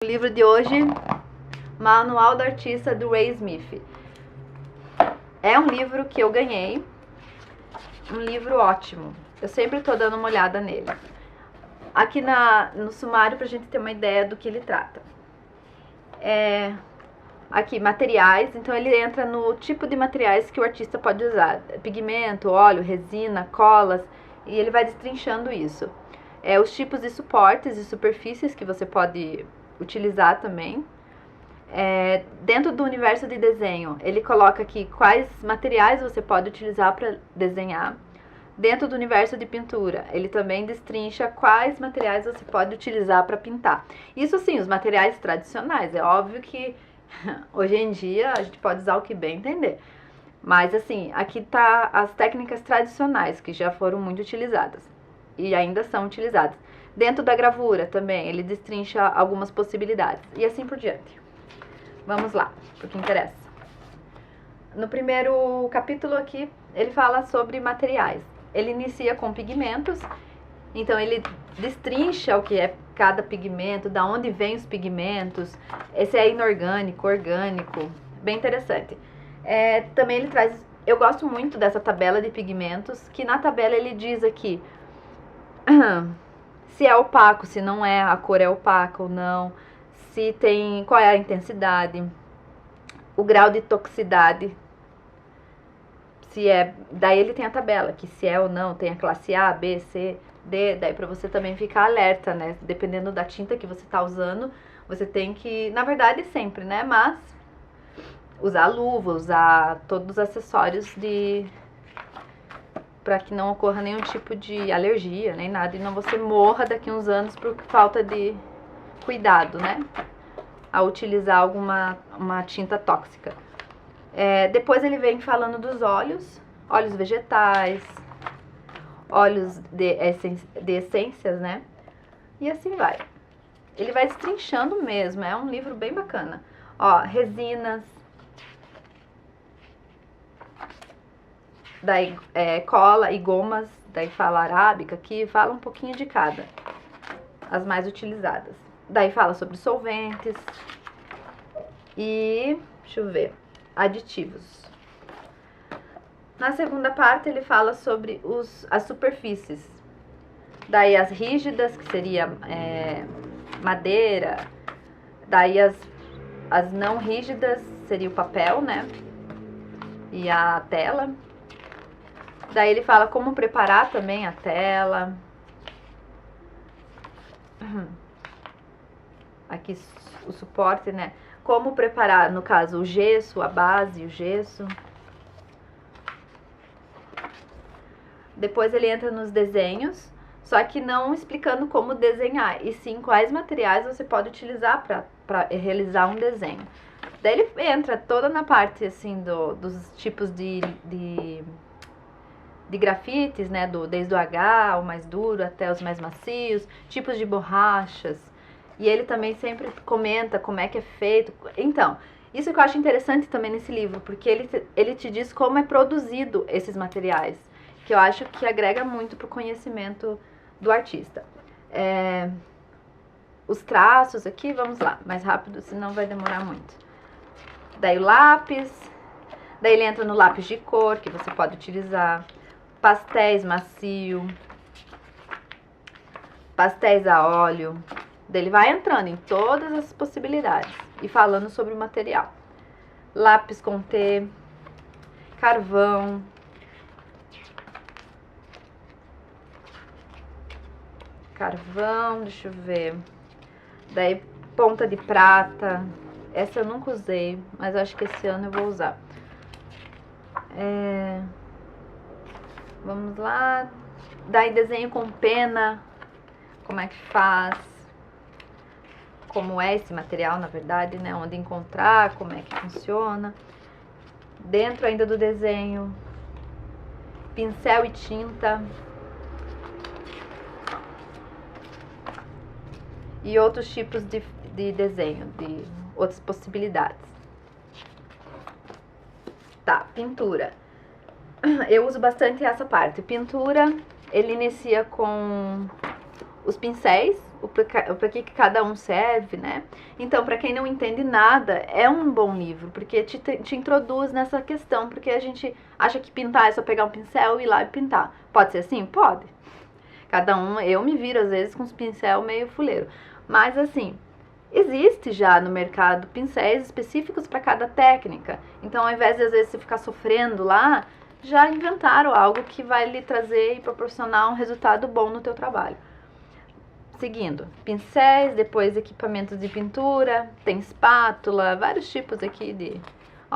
O livro de hoje, Manual do Artista, do Ray Smith. É um livro que eu ganhei, um livro ótimo. Eu sempre estou dando uma olhada nele. Aqui no sumário, para a gente ter uma ideia do que ele trata. Aqui, materiais. Então ele entra no tipo de materiais que o artista pode usar. Pigmento, óleo, resina, colas. E ele vai destrinchando isso. Os tipos de suportes e superfícies que você pode utilizar também. Dentro do universo de desenho, ele coloca aqui quais materiais você pode utilizar para desenhar. Dentro do universo de pintura, ele também destrincha quais materiais você pode utilizar para pintar. Isso sim, os materiais tradicionais. É óbvio que hoje em dia a gente pode usar o que bem entender. Mas assim, aqui tá as técnicas tradicionais que já foram muito utilizadas e ainda são utilizadas. Dentro da gravura também, ele destrincha algumas possibilidades e assim por diante. Vamos lá, porque interessa. No primeiro capítulo aqui, ele fala sobre materiais. Ele inicia com pigmentos, então ele destrincha o que é cada pigmento, da onde vem os pigmentos, esse é inorgânico, orgânico, bem interessante. Também ele traz, eu gosto muito dessa tabela de pigmentos, que na tabela ele diz aqui se é opaco, se não é, a cor é opaca ou não, se tem, qual é a intensidade, o grau de toxicidade, daí ele tem a tabela, que se é ou não, tem a classe A, B, C, D, daí pra você também ficar alerta, né, dependendo da tinta que você tá usando, você tem que, na verdade sempre, né, mas usar luva, usar todos os acessórios para que não ocorra nenhum tipo de alergia, nem nada, e não você morra daqui a uns anos por falta de cuidado, né, a utilizar uma tinta tóxica. Depois ele vem falando dos óleos vegetais, óleos de essências, né, e assim vai. Ele vai destrinchando mesmo, é um livro bem bacana. Ó, resinas, daí cola e gomas, daí fala arábica aqui, fala um pouquinho de cada, as mais utilizadas. Daí fala sobre solventes e, deixa eu ver, aditivos. Na segunda parte ele fala sobre as superfícies, daí as rígidas, que seria madeira, daí as não rígidas seria o papel, né, e a tela. Daí ele fala como preparar também a tela. Aqui o suporte, né? Como preparar, no caso, o gesso, a base, o gesso. Depois ele entra nos desenhos, só que não explicando como desenhar, e sim quais materiais você pode utilizar para realizar um desenho. Daí ele entra toda na parte, assim, dos tipos de grafites, né, desde o H, o mais duro, até os mais macios, tipos de borrachas, e ele também sempre comenta como é que é feito. Então, isso que eu acho interessante também nesse livro, porque ele te diz como é produzido esses materiais, que eu acho que agrega muito pro conhecimento do artista. Os traços aqui, vamos lá, mais rápido, senão vai demorar muito. Daí o lápis, daí ele entra no lápis de cor, que você pode utilizar, pastéis macio, pastéis a óleo. Daí ele vai entrando em todas as possibilidades e falando sobre o material. Lápis com T, carvão, deixa eu ver. Daí ponta de prata. Essa eu nunca usei, mas acho que esse ano eu vou usar. Vamos lá. Daí desenho com pena. Como é que faz? Como é esse material, na verdade, né? Onde encontrar, como é que funciona. Dentro ainda do desenho, pincel e tinta. E outros tipos de desenho, de outras possibilidades. Tá, pintura. Eu uso bastante essa parte. Pintura, ele inicia com os pincéis, para que cada um serve, né? Então, para quem não entende nada, é um bom livro, porque te introduz nessa questão, porque a gente acha que pintar é só pegar um pincel e ir lá e pintar. Pode ser assim? Pode. Cada um, eu me viro às vezes com os pincel meio fuleiro, mas assim, existe já no mercado pincéis específicos para cada técnica. Então, ao invés de às vezes você ficar sofrendo lá, já inventaram algo que vai lhe trazer e proporcionar um resultado bom no teu trabalho. Seguindo, pincéis, depois equipamentos de pintura, tem espátula, vários tipos aqui de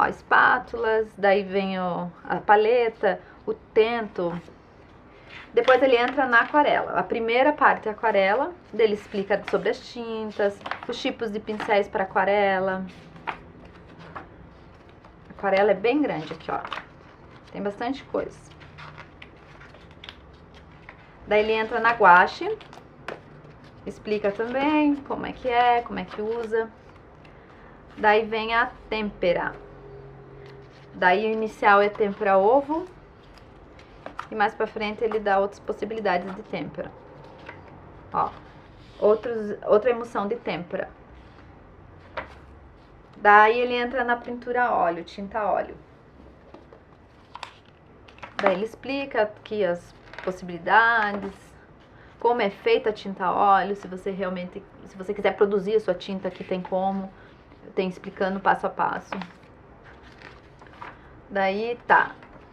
espátulas, daí vem a paleta, o tento. Depois ele entra na aquarela. A primeira parte é a aquarela, dele explica sobre as tintas, os tipos de pincéis para aquarela. A aquarela é bem grande aqui, ó. Tem bastante coisa. Daí ele entra na guache, explica também como é, como é que usa. Daí vem a têmpera. Daí o inicial é têmpera ovo. E mais pra frente ele dá outras possibilidades de têmpera. Ó, outra emulsão de têmpera. Daí ele entra na pintura a óleo, tinta a óleo. Daí ele explica aqui as possibilidades, como é feita a tinta a óleo, se você quiser produzir a sua tinta aqui tem como, tem explicando passo a passo. Daí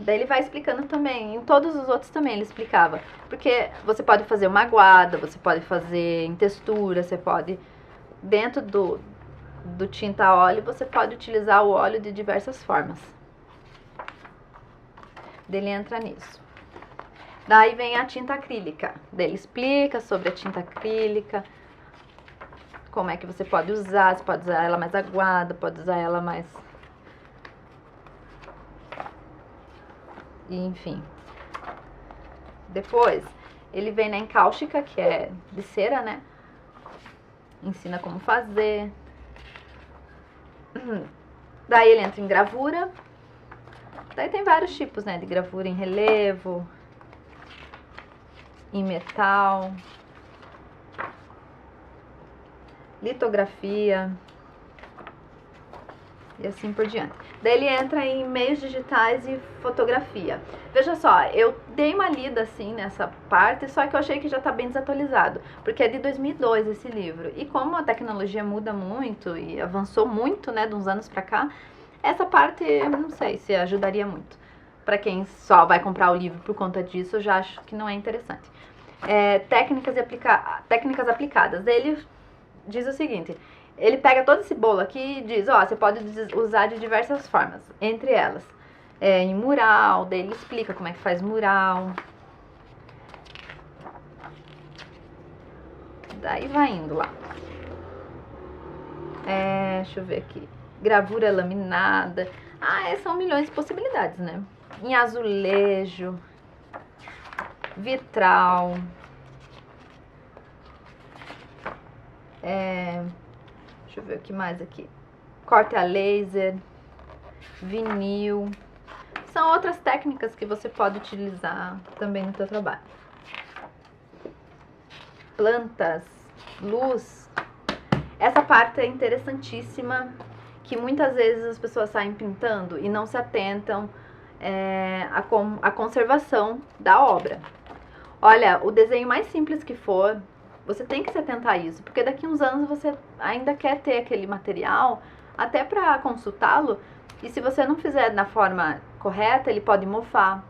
ele vai explicando também, em todos os outros também ele explicava, porque você pode fazer uma aguada, você pode fazer em textura, você pode, dentro do tinta a óleo, você pode utilizar o óleo de diversas formas. Dele entra nisso. Daí vem a tinta acrílica. Dele explica sobre a tinta acrílica, como é que você pode usar, você pode usar ela mais aguada, pode usar ela mais... Enfim. Depois, ele vem na encáustica, que é de cera, né? Ensina como fazer. Daí ele entra em gravura. Daí tem vários tipos, né? De gravura em relevo, em metal, litografia e assim por diante. Daí ele entra em meios digitais e fotografia. Veja só, eu dei uma lida assim nessa parte, só que eu achei que já está bem desatualizado, porque é de 2002 esse livro. E como a tecnologia muda muito e avançou muito, né, de uns anos para cá, essa parte eu não sei se ajudaria muito. Para quem só vai comprar o livro por conta disso, eu já acho que não é interessante. Técnicas aplicadas. Ele diz o seguinte: ele pega todo esse bolo aqui e diz, você pode usar de diversas formas, entre elas em mural, daí ele explica como é que faz mural. Daí vai indo lá. Deixa eu ver aqui. Gravura laminada. São milhões de possibilidades, né? Em azulejo, vitral, deixa eu ver o que mais aqui. Corte a laser, vinil. São outras técnicas que você pode utilizar também no seu trabalho. Plantas, luz. Essa parte é interessantíssima, que muitas vezes as pessoas saem pintando e não se atentam à conservação da obra. Olha, o desenho mais simples que for, você tem que se atentar a isso, porque daqui a uns anos você ainda quer ter aquele material até para consultá-lo, e se você não fizer na forma correta, ele pode mofar,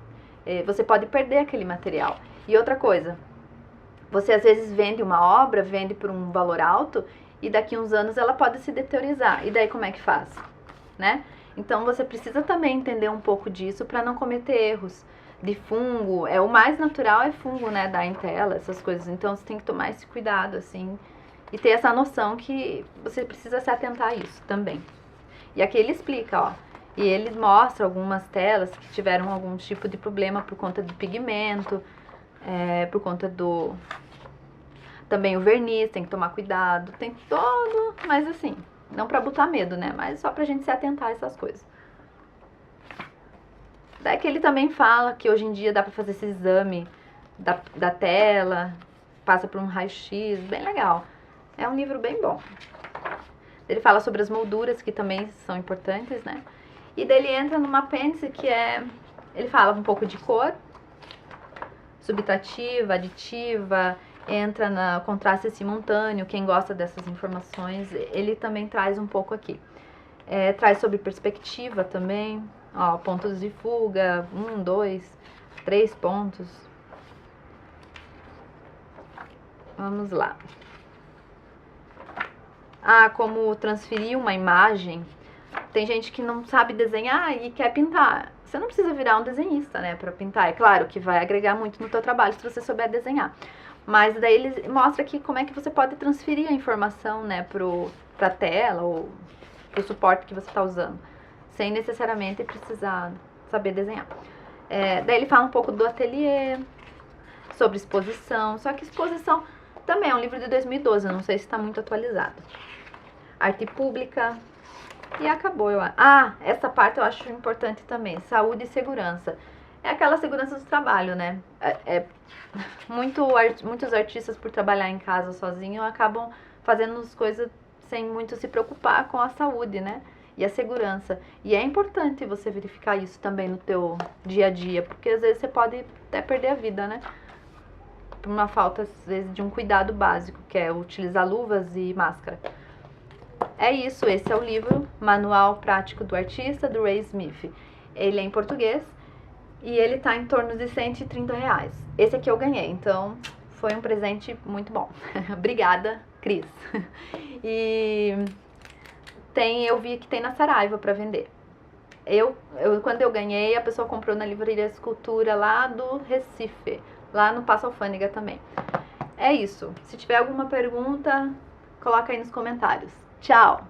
você pode perder aquele material. E outra coisa, você às vezes vende uma obra, vende por um valor alto, e daqui a uns anos ela pode se deteriorar, e daí como é que faz, né? Então você precisa também entender um pouco disso para não cometer erros. De fungo, o mais natural é fungo, né, dar em tela, essas coisas, então você tem que tomar esse cuidado, assim, e ter essa noção que você precisa se atentar a isso também. E aqui ele explica, e ele mostra algumas telas que tiveram algum tipo de problema por conta do pigmento, por conta do... Também o verniz, tem que tomar cuidado, tem todo, mas assim, não pra botar medo, né, mas só pra gente se atentar a essas coisas. Daí que ele também fala que hoje em dia dá pra fazer esse exame da tela, passa por um raio-x, bem legal. É um livro bem bom. Ele fala sobre as molduras, que também são importantes, né? E daí ele entra numa apêndice que é... Ele fala um pouco de cor, subtrativa, aditiva, entra na contraste simultâneo, quem gosta dessas informações, ele também traz um pouco aqui. Traz sobre perspectiva também, ó, pontos de fuga, 1, 2, 3 pontos. Vamos lá. Como transferir uma imagem. Tem gente que não sabe desenhar e quer pintar. Você não precisa virar um desenhista, né, para pintar. É claro que vai agregar muito no teu trabalho se você souber desenhar. Mas daí ele mostra aqui como é que você pode transferir a informação, né, pra tela ou pro suporte que você está usando, sem necessariamente precisar saber desenhar. Daí ele fala um pouco do ateliê, sobre exposição, só que exposição também é um livro de 2012, eu não sei se está muito atualizado. Arte pública, e acabou, eu acho. Essa parte eu acho importante também, saúde e segurança. É aquela segurança do trabalho, né? Muitos artistas, por trabalhar em casa sozinho, acabam fazendo as coisas sem muito se preocupar com a saúde, né? E a segurança. E é importante você verificar isso também no teu dia a dia, porque às vezes você pode até perder a vida, né? Por uma falta, às vezes, de um cuidado básico, que é utilizar luvas e máscara. É isso, esse é o livro Manual Prático do Artista, do Ray Smith. Ele é em português e ele tá em torno de R$130. Esse aqui eu ganhei, então foi um presente muito bom. Obrigada, Cris. E eu vi que tem na Saraiva para vender. Quando eu ganhei, a pessoa comprou na Livraria Escultura lá do Recife, lá no Passo Alfândega também. É isso. Se tiver alguma pergunta, coloca aí nos comentários. Tchau!